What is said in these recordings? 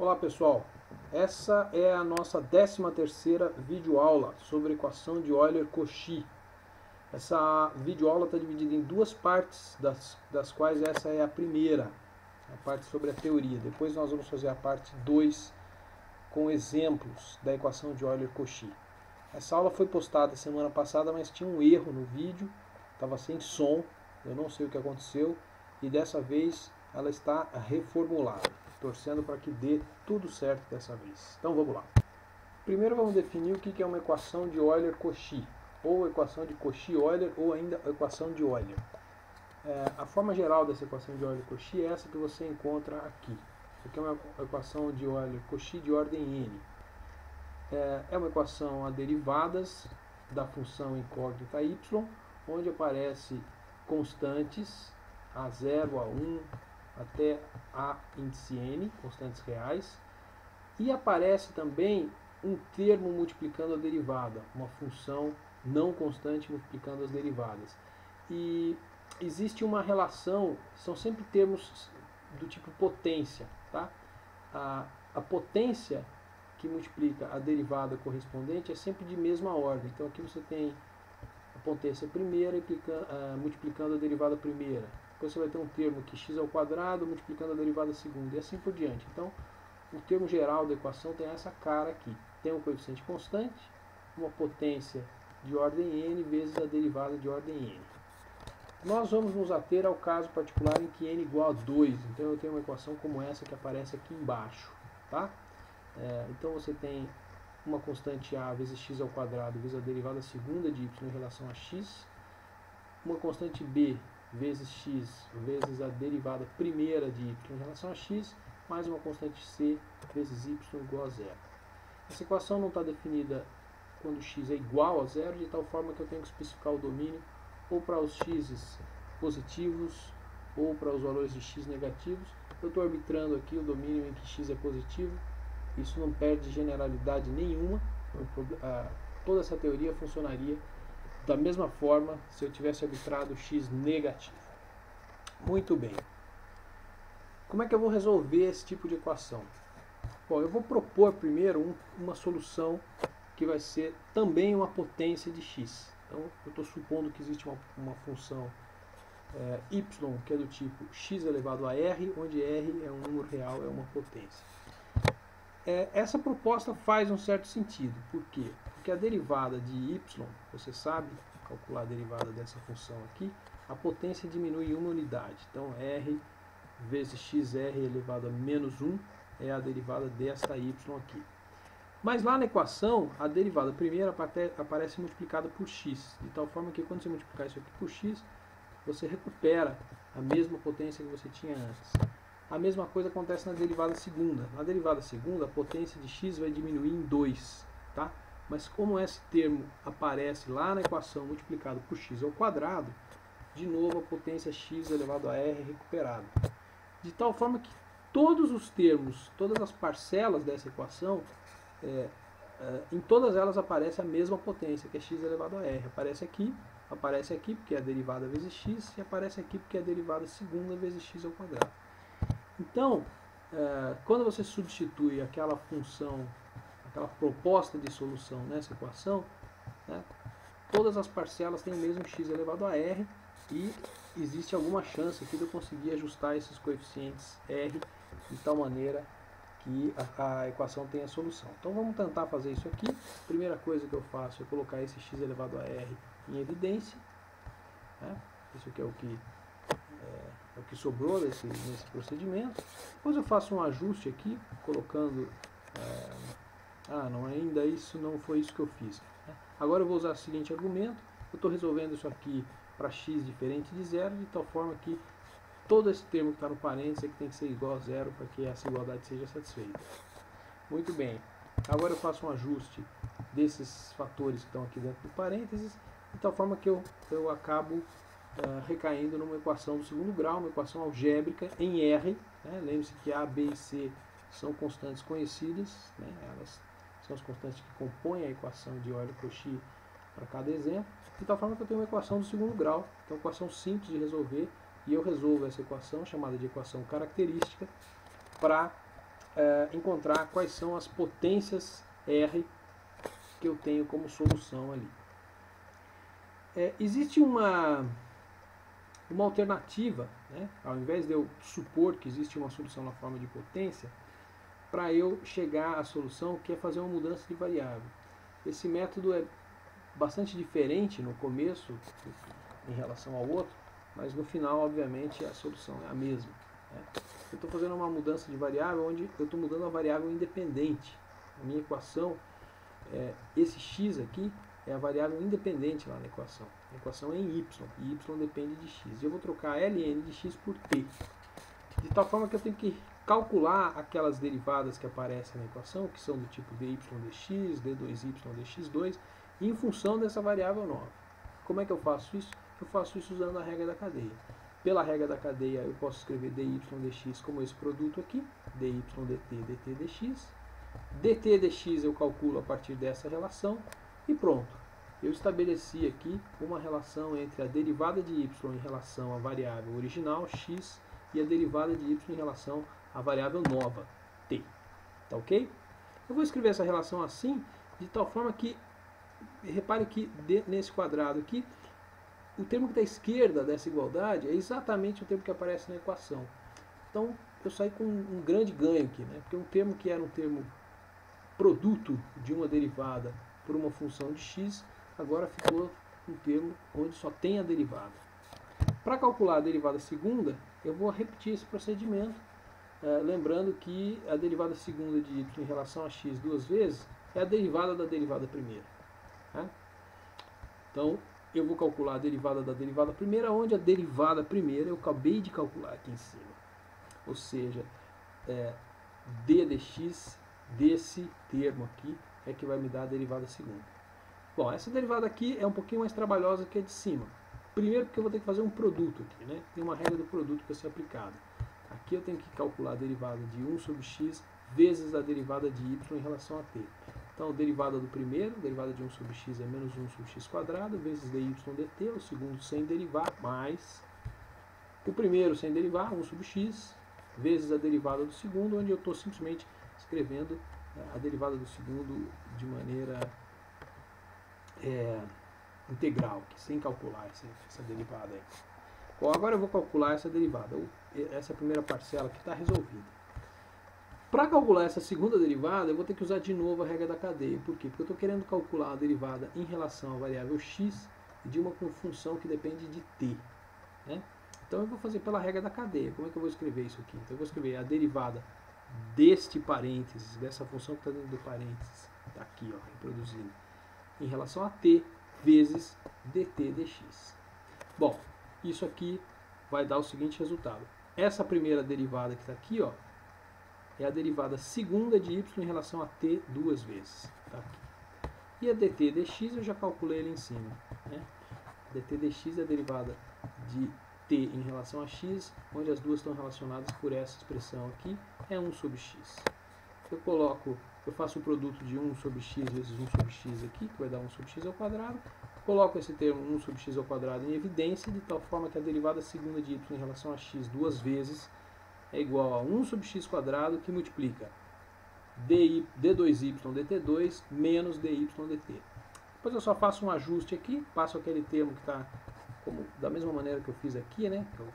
Olá pessoal, essa é a nossa 13ª videoaula sobre a equação de Euler-Cauchy. Essa videoaula está dividida em duas partes, das quais essa é a primeira, a parte sobre a teoria. Depois nós vamos fazer a parte 2 com exemplos da equação de Euler-Cauchy. Essa aula foi postada semana passada, mas tinha um erro no vídeo, estava sem som, eu não sei o que aconteceu, e dessa vez ela está reformulada, torcendo para que dê tudo certo dessa vez. Então vamos lá. Primeiro vamos definir o que é uma equação de Euler-Cauchy, ou equação de Cauchy-Euler, ou ainda equação de Euler. A forma geral dessa equação de Euler-Cauchy é essa que você encontra aqui. Isso aqui é uma equação de Euler-Cauchy de ordem n. É uma equação a derivadas da função incógnita y, onde aparece constantes a0, a1, até a índice n, constantes reais, e aparece também um termo multiplicando a derivada, uma função não constante multiplicando as derivadas. E existe uma relação, são sempre termos do tipo potência, tá? A potência que multiplica a derivada correspondente é sempre de mesma ordem. Então aqui você tem a potência primeira multiplicando a derivada primeira. Depois você vai ter um termo que x ao quadrado multiplicando a derivada segunda, e assim por diante. Então, o termo geral da equação tem essa cara aqui. Tem um coeficiente constante, uma potência de ordem n vezes a derivada de ordem n. Nós vamos nos ater ao caso particular em que n igual a 2. Então eu tenho uma equação como essa que aparece aqui embaixo. Tá? Então você tem uma constante a vezes x ao quadrado vezes a derivada segunda de y em relação a x, uma constante b vezes x vezes a derivada primeira de y em relação a x, mais uma constante c vezes y igual a zero. Essa equação não está definida quando x é igual a zero, de tal forma que eu tenho que especificar o domínio ou para os x positivos ou para os valores de x negativos. Eu estou arbitrando aqui o domínio em que x é positivo. Isso não perde generalidade nenhuma. Toda essa teoria funcionaria da mesma forma se eu tivesse arbitrado x negativo. Muito bem. Como é que eu vou resolver esse tipo de equação? Bom, eu vou propor primeiro uma solução que vai ser também uma potência de x. Então, eu estou supondo que existe uma função y que é do tipo x elevado a r, onde r é um número real, é uma potência. Essa proposta faz um certo sentido. Por quê? Porque a derivada de y, você sabe calcular a derivada dessa função aqui, a potência diminui em uma unidade. Então, r vezes xr elevado a menos 1 é a derivada desta y aqui. Mas lá na equação, a derivada primeira aparece multiplicada por x, de tal forma que quando você multiplicar isso aqui por x, você recupera a mesma potência que você tinha antes. A mesma coisa acontece na derivada segunda. Na derivada segunda, a potência de x vai diminuir em 2, tá? Mas como esse termo aparece lá na equação multiplicado por x ao quadrado, de novo a potência x elevado a r é recuperada. De tal forma que todos os termos, todas as parcelas dessa equação, em todas elas aparece a mesma potência, que é x elevado a r. Aparece aqui porque é a derivada vezes x, e aparece aqui porque é a derivada segunda vezes x ao quadrado. Então, quando você substitui aquela função, aquela proposta de solução nessa equação, né, todas as parcelas têm o mesmo x elevado a r, e existe alguma chance aqui de eu conseguir ajustar esses coeficientes r de tal maneira que a equação tenha solução. Então vamos tentar fazer isso aqui. A primeira coisa que eu faço é colocar esse x elevado a r em evidência. Né? Isso aqui é o que sobrou nesse procedimento. Depois eu faço um ajuste aqui, colocando... ainda isso não foi isso que eu fiz. Né? Agora eu vou usar o seguinte argumento. Eu estou resolvendo isso aqui para x diferente de zero, de tal forma que todo esse termo que está no parênteses é que tem que ser igual a zero para que essa igualdade seja satisfeita. Muito bem. Agora eu faço um ajuste desses fatores que estão aqui dentro do parênteses, de tal forma que eu acabo recaindo numa equação do segundo grau, uma equação algébrica em R. Né? Lembre-se que A, B e C são constantes conhecidas, né? Elas são as constantes que compõem a equação de Euler-Cauchy para cada exemplo, de tal forma que eu tenho uma equação do segundo grau, que é uma equação simples de resolver, e eu resolvo essa equação, chamada de equação característica, para encontrar quais são as potências R que eu tenho como solução ali. Existe uma alternativa, né? Ao invés de eu supor que existe uma solução na forma de potência, para eu chegar à solução, que é fazer uma mudança de variável. Esse método é bastante diferente no começo em relação ao outro, mas no final, obviamente, a solução é a mesma, né? Eu estou fazendo uma mudança de variável onde eu estou mudando a variável independente. A minha equação, esse x aqui é a variável independente lá na equação. A equação é em y, e y depende de x. E eu vou trocar ln de x por t, de tal forma que eu tenho que calcular aquelas derivadas que aparecem na equação, que são do tipo dy dx, d2y dx2, em função dessa variável nova. Como é que eu faço isso? Eu faço isso usando a regra da cadeia. Pela regra da cadeia, eu posso escrever dy dx como esse produto aqui, dy dt, dt dx. dt dx eu calculo a partir dessa relação e pronto. Eu estabeleci aqui uma relação entre a derivada de y em relação à variável original, x, e a derivada de y em relação à variável nova, t. Tá ok? Eu vou escrever essa relação assim, de tal forma que, repare que nesse quadrado aqui, o termo que está à esquerda dessa igualdade é exatamente o termo que aparece na equação. Então, eu saí com um grande ganho aqui, né? Porque um termo que era um termo produto de uma derivada por uma função de x, agora ficou um termo onde só tem a derivada. Para calcular a derivada segunda, eu vou repetir esse procedimento, lembrando que a derivada segunda de y em relação a x duas vezes é a derivada da derivada primeira. Tá? Então, eu vou calcular a derivada da derivada primeira, onde a derivada primeira eu acabei de calcular aqui em cima. Ou seja, d dx desse termo aqui é que vai me dar a derivada segunda. Bom, essa derivada aqui é um pouquinho mais trabalhosa que a de cima. Primeiro porque eu vou ter que fazer um produto aqui, né? Tem uma regra do produto para ser aplicada. Aqui eu tenho que calcular a derivada de 1 sobre x vezes a derivada de y em relação a t. Então, a derivada do primeiro, a derivada de 1 sobre x é menos 1 sobre x quadrado, vezes dy dt, o segundo sem derivar, mais o primeiro sem derivar, 1 sobre x, vezes a derivada do segundo, onde eu estou simplesmente escrevendo a derivada do segundo de maneira integral, sem calcular essa derivada aí. Bom, agora eu vou calcular essa derivada. Essa primeira parcela aqui está resolvida. Para calcular essa segunda derivada, eu vou ter que usar de novo a regra da cadeia. Por quê? Porque eu estou querendo calcular a derivada em relação à variável x de uma função que depende de t. Né? Então eu vou fazer pela regra da cadeia. Como é que eu vou escrever isso aqui? Então eu vou escrever a derivada deste parênteses, dessa função que está dentro do parênteses, está aqui, ó, reproduzindo, em relação a t vezes dt dx. Bom, isso aqui vai dar o seguinte resultado. Essa primeira derivada que está aqui, ó, é a derivada segunda de y em relação a t duas vezes. Tá aqui. E a dt dx eu já calculei ali em cima. Né? A dt dx é a derivada de t em relação a x, onde as duas estão relacionadas por essa expressão aqui, é 1 sobre x. Eu faço o produto de 1 sobre x vezes 1 sobre x aqui, que vai dar 1 sobre x ao quadrado. Coloco esse termo 1 sobre x ao quadrado em evidência, de tal forma que a derivada segunda de y em relação a x duas vezes é igual a 1 sobre x quadrado, que multiplica d2y dt2 menos dy dt. Depois eu só faço um ajuste aqui, passo aquele termo que está da mesma maneira que eu fiz aqui, né? Eu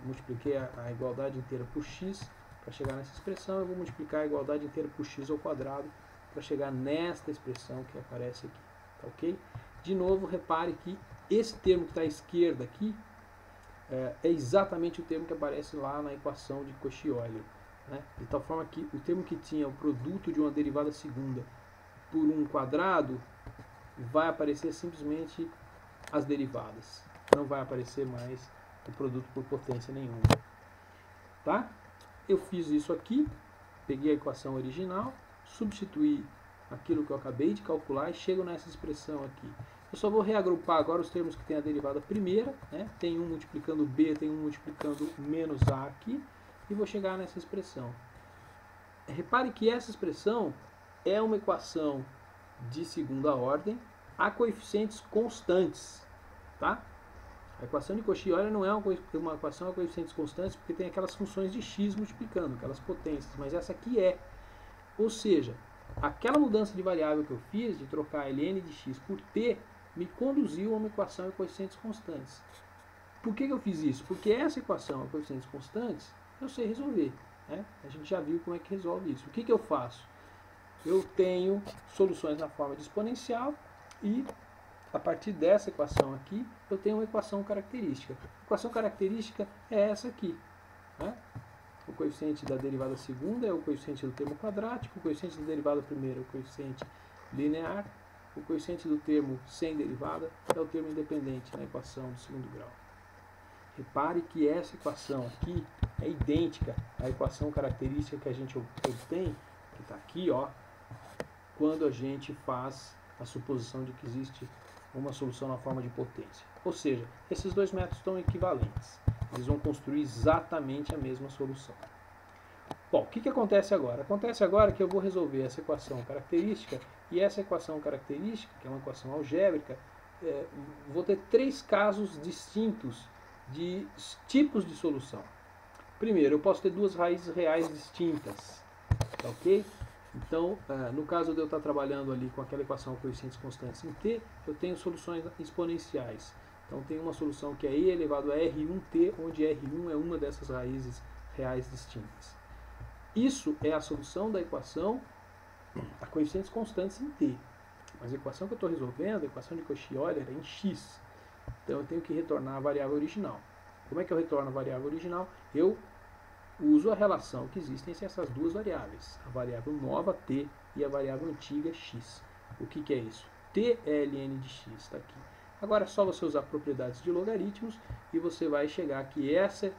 multipliquei a igualdade inteira por x para chegar nessa expressão. Eu vou multiplicar a igualdade inteira por x ao quadrado para chegar nesta expressão que aparece aqui. Tá ok? De novo, repare que esse termo que está à esquerda aqui é exatamente o termo que aparece lá na equação de Cauchy-Euler. Né? De tal forma que o termo que tinha o produto de uma derivada segunda por um quadrado vai aparecer simplesmente as derivadas. Não vai aparecer mais o produto por potência nenhuma. Tá? Eu fiz isso aqui, peguei a equação original, substituí aquilo que eu acabei de calcular e chego nessa expressão aqui. Eu só vou reagrupar agora os termos que tem a derivada primeira, né? Tem um multiplicando b, tem um multiplicando menos a aqui, e vou chegar nessa expressão. Repare que essa expressão é uma equação de segunda ordem a coeficientes constantes, tá? A equação de Cauchy-Euler não é uma equação a coeficientes constantes, porque tem aquelas funções de x multiplicando, aquelas potências, mas essa aqui é. Ou seja, aquela mudança de variável que eu fiz, de trocar ln de x por t, me conduziu a uma equação a coeficientes constantes. Por que eu fiz isso? Porque essa equação a coeficientes constantes, eu sei resolver. Né? A gente já viu como é que resolve isso. O que eu faço? Eu tenho soluções na forma de exponencial e a partir dessa equação aqui, eu tenho uma equação característica. A equação característica é essa aqui. Né? O coeficiente da derivada segunda é o coeficiente do termo quadrático, o coeficiente da derivada primeira é o coeficiente linear, o coeficiente do termo sem derivada é o termo independente na equação do segundo grau. Repare que essa equação aqui é idêntica à equação característica que a gente obtém, que está aqui, ó, quando a gente faz a suposição de que existe uma solução na forma de potência. Ou seja, esses dois métodos estão equivalentes. Eles vão construir exatamente a mesma solução. Bom, o que acontece agora? Acontece agora que eu vou resolver essa equação característica, e essa equação característica, que é uma equação algébrica, vou ter três casos distintos de tipos de solução. Primeiro, eu posso ter duas raízes reais distintas, tá ok? Então, no caso de eu estar trabalhando ali com aquela equação com coeficientes constantes em t, eu tenho soluções exponenciais. Então, tem uma solução que é e elevado a r1t, onde r1 é uma dessas raízes reais distintas. Isso é a solução da equação a coeficientes constantes em t. Mas a equação que eu estou resolvendo, a equação de Cauchy-Euler, é em x. Então, eu tenho que retornar a variável original. Como é que eu retorno a variável original? Eu uso a relação que existe entre essas duas variáveis, a variável nova t e a variável antiga x. O que é isso? T é ln de x, está aqui. Agora é só você usar propriedades de logaritmos e você vai chegar que essa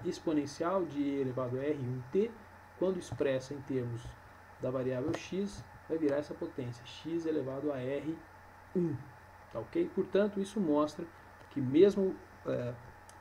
exponencial de e elevado a r1t, quando expressa em termos da variável x, vai virar essa potência, x elevado a r1. Tá ok? Portanto, isso mostra que mesmo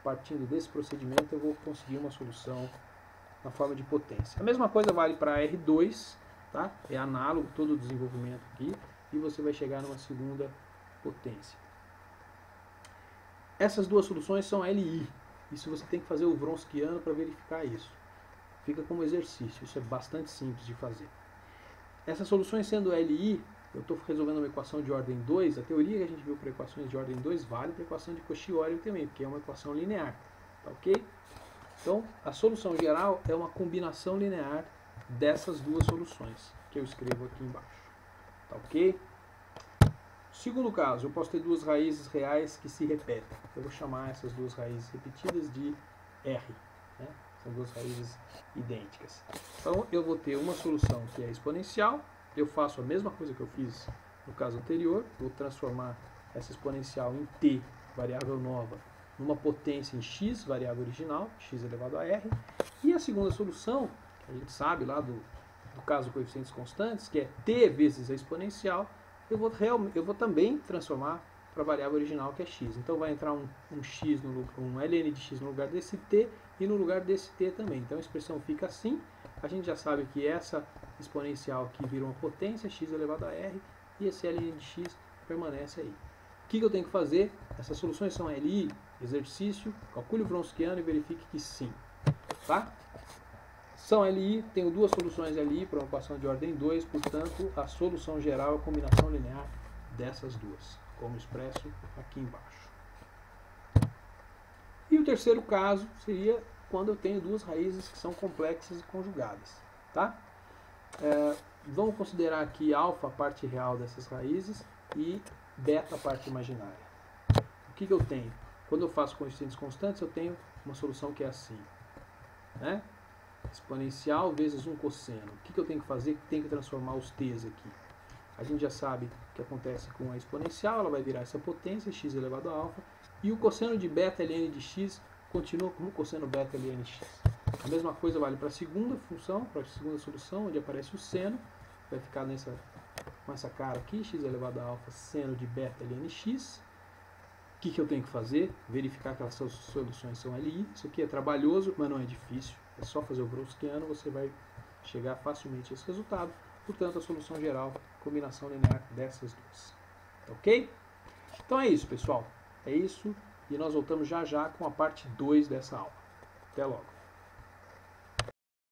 partindo desse procedimento, eu vou conseguir uma solução na forma de potência. A mesma coisa vale para R2, tá? É análogo todo o desenvolvimento aqui, e você vai chegar numa segunda potência. Essas duas soluções são LI. Isso você tem que fazer o Wronskiano para verificar isso. Fica como exercício, isso é bastante simples de fazer. Essas soluções sendo LI, eu estou resolvendo uma equação de ordem 2, a teoria que a gente viu para equações de ordem 2 vale para a equação de Cauchy-Euler também, porque é uma equação linear. Tá ok? Então, a solução geral é uma combinação linear dessas duas soluções, que eu escrevo aqui embaixo. Tá ok? Segundo caso, eu posso ter duas raízes reais que se repetem. Eu vou chamar essas duas raízes repetidas de R. Né? São duas raízes idênticas. Então, eu vou ter uma solução que é exponencial. Eu faço a mesma coisa que eu fiz no caso anterior. Vou transformar essa exponencial em t, variável nova, numa potência em x, variável original, x elevado a r. E a segunda solução, que a gente sabe lá do caso coeficientes constantes, que é t vezes a exponencial, eu vou também transformar para a variável original, que é x. Então vai entrar um ln de x no lugar desse t e no lugar desse t também. Então a expressão fica assim. A gente já sabe que essa exponencial aqui vira uma potência, x elevado a r, e esse ln de x permanece aí. O que eu tenho que fazer? Essas soluções são LI, exercício, calcule o Wronskiano e verifique que sim. Tá? São LI, tenho duas soluções LI para uma equação de ordem 2, portanto, a solução geral é a combinação linear dessas duas, como expresso aqui embaixo. E o terceiro caso seria quando eu tenho duas raízes que são complexas e conjugadas. Tá? Vamos considerar aqui alfa a parte real dessas raízes e beta a parte imaginária. O que eu tenho? Quando eu faço coeficientes constantes, eu tenho uma solução que é assim. Né? Exponencial vezes um cosseno. O que eu tenho que fazer? Tenho que transformar os t's aqui. A gente já sabe o que acontece com a exponencial, ela vai virar essa potência, x elevado a alfa, e o cosseno de beta ln de x continua como cosseno beta ln de x. A mesma coisa vale para a segunda função, para a segunda solução, onde aparece o seno, vai ficar com essa cara aqui, x elevado a alfa, seno de beta ln x. O que eu tenho que fazer? Verificar que essas soluções são LI. Isso aqui é trabalhoso, mas não é difícil. É só fazer o Wronskiano, você vai chegar facilmente a esse resultado. Portanto, a solução geral, combinação linear dessas duas. Ok? Então é isso, pessoal. É isso. e nós voltamos já já com a parte 2 dessa aula. Até logo!